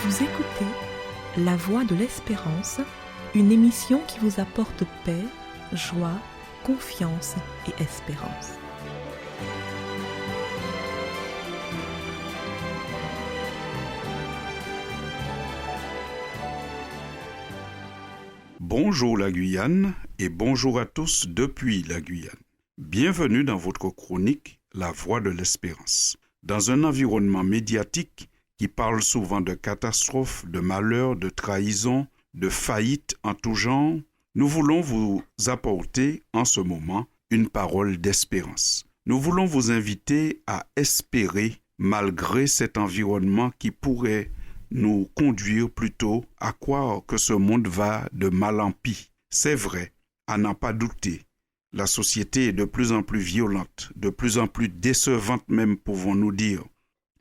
Vous écoutez La Voix de l'Espérance, une émission qui vous apporte paix, joie, confiance et espérance. Bonjour la Guyane et bonjour à tous depuis la Guyane. Bienvenue dans votre chronique La Voix de l'Espérance. Dans un environnement médiatique qui parle souvent de catastrophes, de malheurs, de trahisons, de faillites en tout genre, nous voulons vous apporter en ce moment une parole d'espérance. Nous voulons vous inviter à espérer malgré cet environnement qui pourrait nous conduire plutôt à croire que ce monde va de mal en pis. C'est vrai, à n'en pas douter. La société est de plus en plus violente, de plus en plus décevante même, pouvons-nous dire.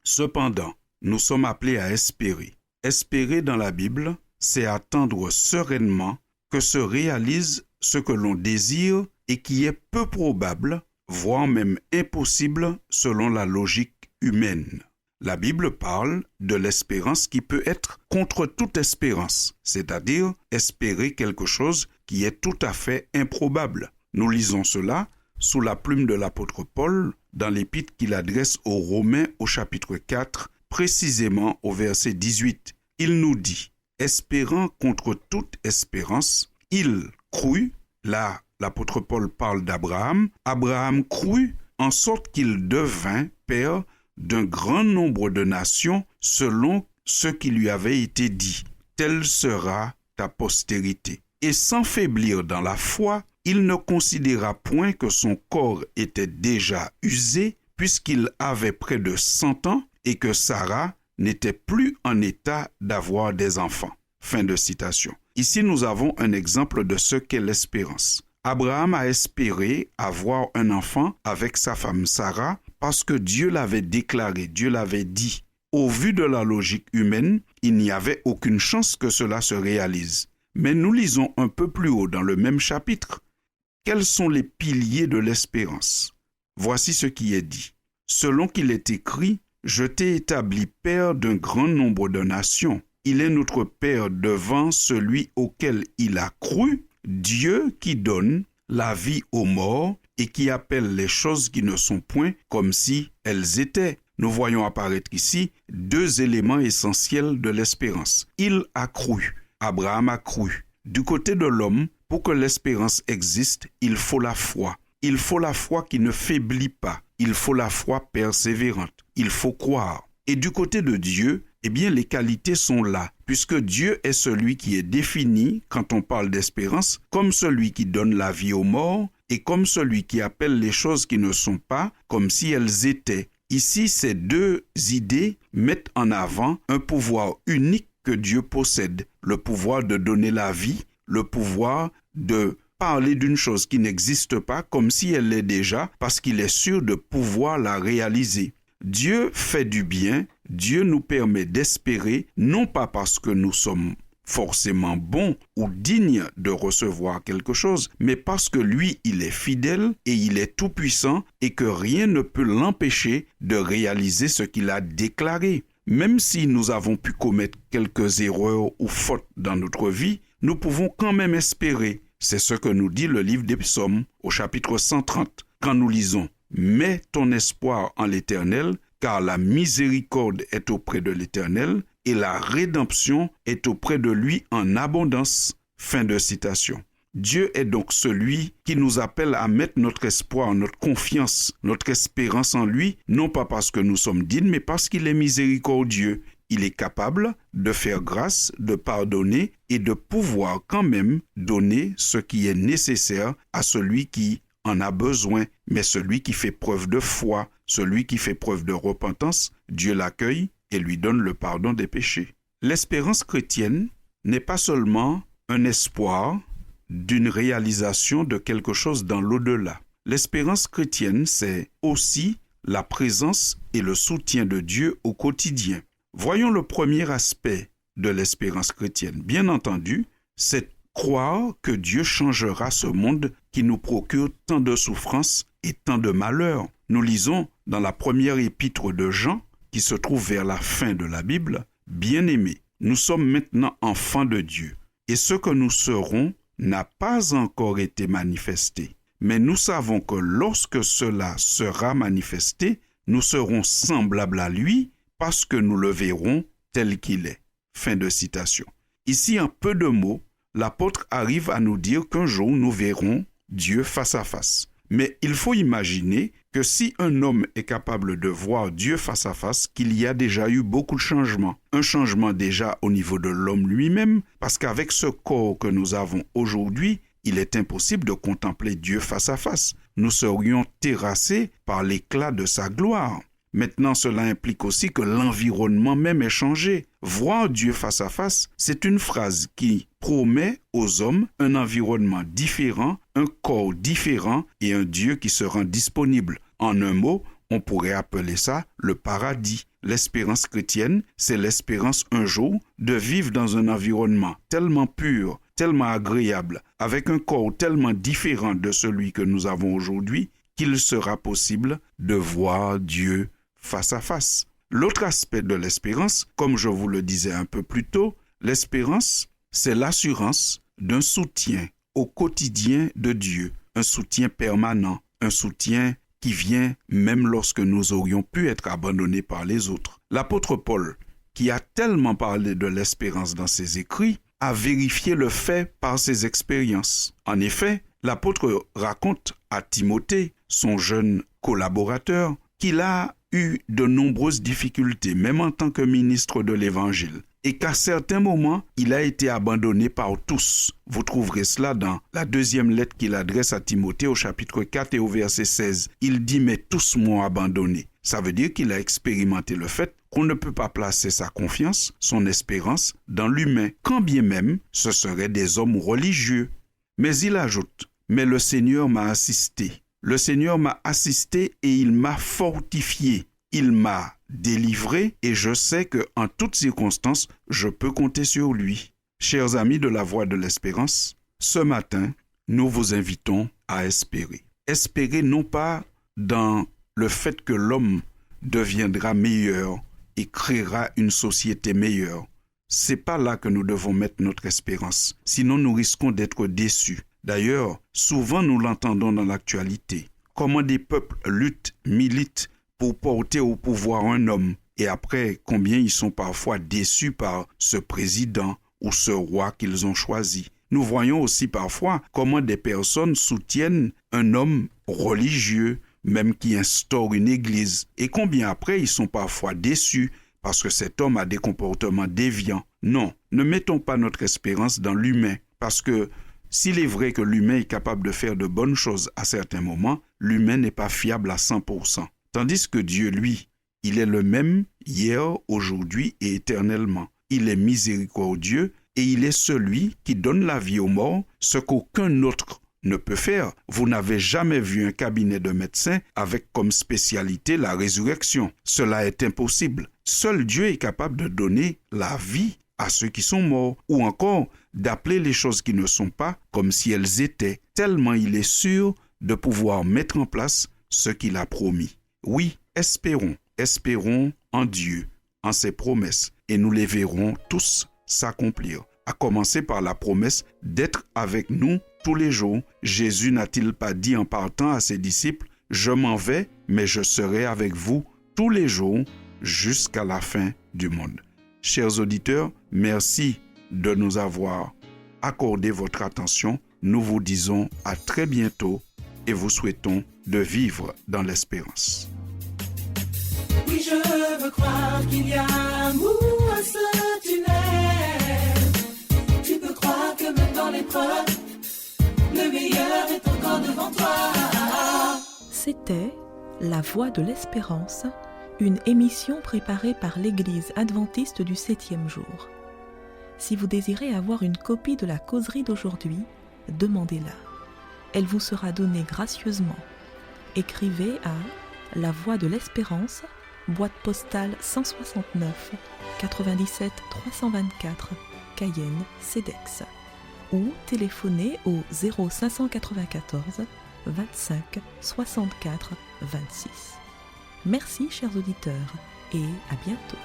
Cependant, nous sommes appelés à espérer. Espérer dans la Bible, c'est attendre sereinement que se réalise ce que l'on désire et qui est peu probable, voire même impossible selon la logique humaine. La Bible parle de l'espérance qui peut être contre toute espérance, c'est-à-dire espérer quelque chose qui est tout à fait improbable. Nous lisons cela sous la plume de l'apôtre Paul dans l'épître qu'il adresse aux Romains au chapitre 4, précisément au verset 18. Il nous dit, espérant contre toute espérance, il crut, là l'apôtre Paul parle d'Abraham, Abraham crut en sorte qu'il devint père d'un grand nombre de nations selon ce qui lui avait été dit. Telle sera ta postérité. Et sans faiblir dans la foi, il ne considéra point que son corps était déjà usé, puisqu'il avait près de 100 ans et que Sarah n'était plus en état d'avoir des enfants. Fin de citation. Ici, nous avons un exemple de ce qu'est l'espérance. Abraham a espéré avoir un enfant avec sa femme Sarah parce que Dieu l'avait déclaré, Dieu l'avait dit. Au vu de la logique humaine, il n'y avait aucune chance que cela se réalise. Mais nous lisons un peu plus haut dans le même chapitre. Quels sont les piliers de l'espérance? Voici ce qui est dit. Selon qu'il est écrit, « Je t'ai établi père d'un grand nombre de nations. Il est notre père devant celui auquel il a cru, Dieu qui donne la vie aux morts et qui appelle les choses qui ne sont point comme si elles étaient. » Nous voyons apparaître ici deux éléments essentiels de l'espérance. Il a cru. Abraham a cru. Du côté de l'homme, pour que l'espérance existe, il faut la foi. Il faut la foi qui ne faiblit pas. Il faut la foi persévérante. Il faut croire. Et du côté de Dieu, eh bien, les qualités sont là, puisque Dieu est celui qui est défini, quand on parle d'espérance, comme celui qui donne la vie aux morts et comme celui qui appelle les choses qui ne sont pas comme si elles étaient. Ici, ces deux idées mettent en avant un pouvoir unique que Dieu possède, le pouvoir de donner la vie, le pouvoir de parler d'une chose qui n'existe pas comme si elle l'est déjà, parce qu'il est sûr de pouvoir la réaliser. Dieu fait du bien, Dieu nous permet d'espérer, non pas parce que nous sommes forcément bons ou dignes de recevoir quelque chose, mais parce que lui, il est fidèle et il est tout-puissant et que rien ne peut l'empêcher de réaliser ce qu'il a déclaré. Même si nous avons pu commettre quelques erreurs ou fautes dans notre vie, nous pouvons quand même espérer. C'est ce que nous dit le livre des Psaumes au chapitre 130, quand nous lisons « Mets ton espoir en l'Éternel, car la miséricorde est auprès de l'Éternel et la rédemption est auprès de lui en abondance. » Fin de citation. Dieu est donc celui qui nous appelle à mettre notre espoir, notre confiance, notre espérance en lui, non pas parce que nous sommes dignes, mais parce qu'il est miséricordieux. Il est capable de faire grâce, de pardonner et de pouvoir quand même donner ce qui est nécessaire à celui qui en a besoin. Mais celui qui fait preuve de foi, celui qui fait preuve de repentance, Dieu l'accueille et lui donne le pardon des péchés. L'espérance chrétienne n'est pas seulement un espoir d'une réalisation de quelque chose dans l'au-delà. L'espérance chrétienne, c'est aussi la présence et le soutien de Dieu au quotidien. Voyons le premier aspect de l'espérance chrétienne. Bien entendu, c'est croire que Dieu changera ce monde qui nous procure tant de souffrances et tant de malheurs. Nous lisons dans la première épître de Jean, qui se trouve vers la fin de la Bible, « Bien-aimés, nous sommes maintenant enfants de Dieu, et ce que nous serons n'a pas encore été manifesté. Mais nous savons que lorsque cela sera manifesté, nous serons semblables à lui parce que nous le verrons tel qu'il est. » Fin de citation. Ici, en peu de mots, l'apôtre arrive à nous dire qu'un jour nous verrons Dieu face à face. Mais il faut imaginer que si un homme est capable de voir Dieu face à face, qu'il y a déjà eu beaucoup de changements. Un changement déjà au niveau de l'homme lui-même, parce qu'avec ce corps que nous avons aujourd'hui, il est impossible de contempler Dieu face à face. Nous serions terrassés par l'éclat de sa gloire. Maintenant, cela implique aussi que l'environnement même est changé. Voir Dieu face à face, c'est une phrase qui promet aux hommes un environnement différent, un corps différent et un Dieu qui se rend disponible. En un mot, on pourrait appeler ça le paradis. L'espérance chrétienne, c'est l'espérance un jour de vivre dans un environnement tellement pur, tellement agréable, avec un corps tellement différent de celui que nous avons aujourd'hui, qu'il sera possible de voir Dieu face à face. L'autre aspect de l'espérance, comme je vous le disais un peu plus tôt, l'espérance, c'est l'assurance d'un soutien au quotidien de Dieu, un soutien permanent, un soutien qui vient même lorsque nous aurions pu être abandonnés par les autres. L'apôtre Paul, qui a tellement parlé de l'espérance dans ses écrits, a vérifié le fait par ses expériences. En effet, l'apôtre raconte à Timothée, son jeune collaborateur, qu'il a eu de nombreuses difficultés, même en tant que ministre de l'Évangile, et qu'à certains moments, il a été abandonné par tous. Vous trouverez cela dans la deuxième lettre qu'il adresse à Timothée au chapitre 4 et au verset 16. Il dit « Mais tous m'ont abandonné ». Ça veut dire qu'il a expérimenté le fait qu'on ne peut pas placer sa confiance, son espérance, dans l'humain, quand bien même ce seraient des hommes religieux. Mais il ajoute « Mais le Seigneur m'a assisté. Le Seigneur m'a assisté et il m'a fortifié. Il m'a délivré et je sais qu'en toutes circonstances, je peux compter sur lui. » Chers amis de la Voix de l'Espérance, ce matin, nous vous invitons à espérer. Espérer non pas dans le fait que l'homme deviendra meilleur et créera une société meilleure. C'est pas là que nous devons mettre notre espérance, sinon nous risquons d'être déçus. D'ailleurs, souvent nous l'entendons dans l'actualité. Comment des peuples luttent, militent pour porter au pouvoir un homme. Et après, combien ils sont parfois déçus par ce président ou ce roi qu'ils ont choisi. Nous voyons aussi parfois comment des personnes soutiennent un homme religieux, même qui instaure une église. Et combien après, ils sont parfois déçus parce que cet homme a des comportements déviants. Non, ne mettons pas notre espérance dans l'humain, parce que s'il est vrai que l'humain est capable de faire de bonnes choses à certains moments, l'humain n'est pas fiable à 100%. Tandis que Dieu, lui, il est le même hier, aujourd'hui et éternellement. Il est miséricordieux et il est celui qui donne la vie aux morts, ce qu'aucun autre ne peut faire. Vous n'avez jamais vu un cabinet de médecins avec comme spécialité la résurrection. Cela est impossible. Seul Dieu est capable de donner la vie à ceux qui sont morts, ou encore d'appeler les choses qui ne sont pas comme si elles étaient, tellement il est sûr de pouvoir mettre en place ce qu'il a promis. Oui, espérons en Dieu, en ses promesses, et nous les verrons tous s'accomplir. À commencer par la promesse d'être avec nous tous les jours. Jésus n'a-t-il pas dit en partant à ses disciples, « Je m'en vais, mais je serai avec vous tous les jours jusqu'à la fin du monde. » Chers auditeurs, merci de nous avoir accordé votre attention. Nous vous disons à très bientôt et vous souhaitons de vivre dans l'espérance. Oui, je veux croire qu'il y a amour à ce tunnel. Tu peux croire que même dans l'épreuve, le meilleur est encore devant toi. C'était La Voix de l'Espérance, une émission préparée par l'Église adventiste du 7e jour. Si vous désirez avoir une copie de la causerie d'aujourd'hui, demandez-la. Elle vous sera donnée gracieusement. Écrivez à La Voix de l'Espérance, boîte postale 169 97 324, Cayenne, CEDEX, ou téléphonez au 0594 25 64 26. Merci chers auditeurs et à bientôt.